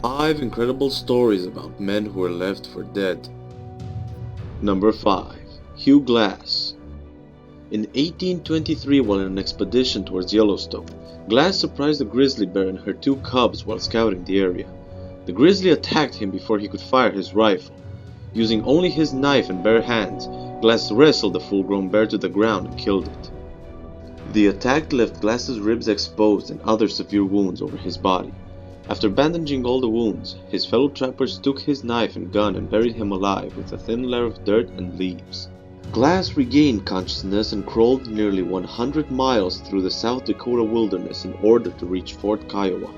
5 incredible stories about men who were left for dead. Number 5. Hugh Glass. In 1823, while on an expedition towards Yellowstone, Glass surprised a grizzly bear and her 2 cubs while scouting the area. The grizzly attacked him before he could fire his rifle. Using only his knife and bare hands, Glass wrestled the full-grown bear to the ground and killed it. The attack left Glass's ribs exposed and other severe wounds over his body. After bandaging all the wounds, his fellow trappers took his knife and gun and buried him alive with a thin layer of dirt and leaves. Glass regained consciousness and crawled nearly 100 miles through the South Dakota wilderness in order to reach Fort Kiowa.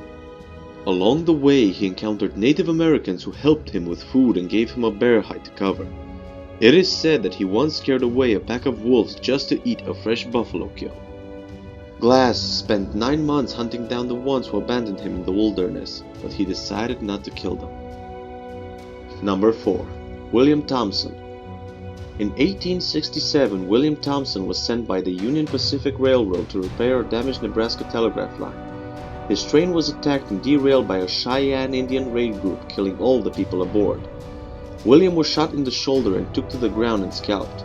Along the way, he encountered Native Americans who helped him with food and gave him a bear hide to cover. It is said that he once scared away a pack of wolves just to eat a fresh buffalo kill. Glass spent 9 months hunting down the ones who abandoned him in the wilderness, but he decided not to kill them. Number 4. William Thompson. In 1867, William Thompson was sent by the Union Pacific Railroad to repair a damaged Nebraska telegraph line. His train was attacked and derailed by a Cheyenne Indian raid group, killing all the people aboard. William was shot in the shoulder and took to the ground and scalped.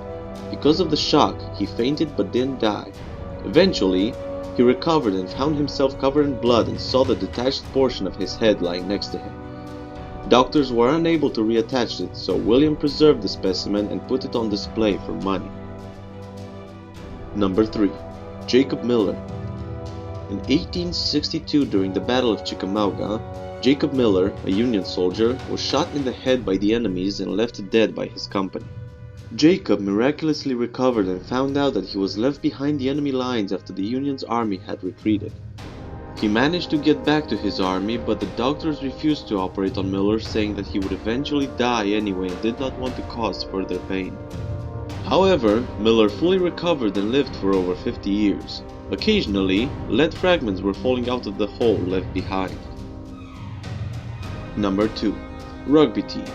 Because of the shock, he fainted but didn't die. Eventually, he recovered and found himself covered in blood and saw the detached portion of his head lying next to him. Doctors were unable to reattach it, so William preserved the specimen and put it on display for money. Number 3. Jacob Miller. In 1862, during the Battle of Chickamauga, Jacob Miller, a Union soldier, was shot in the head by the enemies and left dead by his company. Jacob miraculously recovered and found out that he was left behind the enemy lines after the Union's army had retreated. He managed to get back to his army, but the doctors refused to operate on Miller, saying that he would eventually die anyway and did not want to cause further pain. However, Miller fully recovered and lived for over 50 years. Occasionally, lead fragments were falling out of the hole left behind. Number 2. Rugby Team.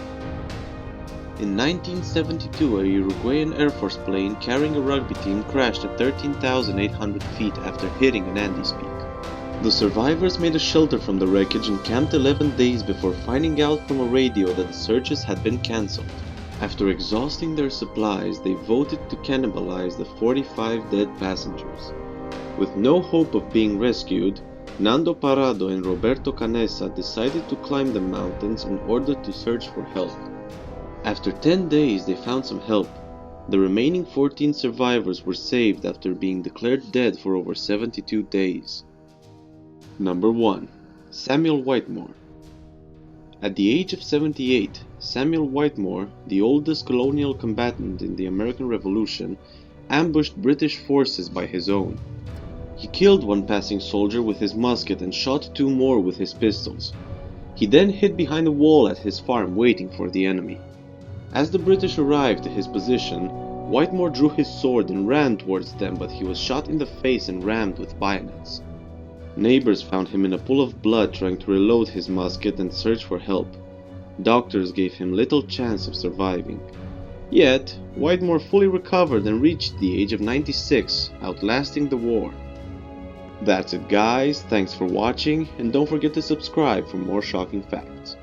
In 1972, a Uruguayan Air Force plane carrying a rugby team crashed at 13,800 feet after hitting an Andes peak. The survivors made a shelter from the wreckage and camped 11 days before finding out from a radio that the searches had been cancelled. After exhausting their supplies, they voted to cannibalize the 45 dead passengers. With no hope of being rescued, Nando Parado and Roberto Canessa decided to climb the mountains in order to search for help. After 10 days, they found some help. The remaining 14 survivors were saved after being declared dead for over 72 days. Number 1. Samuel Whittemore. At the age of 78, Samuel Whittemore, the oldest colonial combatant in the American Revolution, ambushed British forces by his own. He killed one passing soldier with his musket and shot 2 more with his pistols. He then hid behind a wall at his farm waiting for the enemy. As the British arrived to his position, Whitemore drew his sword and ran towards them, but he was shot in the face and rammed with bayonets. Neighbors found him in a pool of blood trying to reload his musket and search for help. Doctors gave him little chance of surviving. Yet, Whitemore fully recovered and reached the age of 96, outlasting the war. That's it guys, thanks for watching, and don't forget to subscribe for more shocking facts.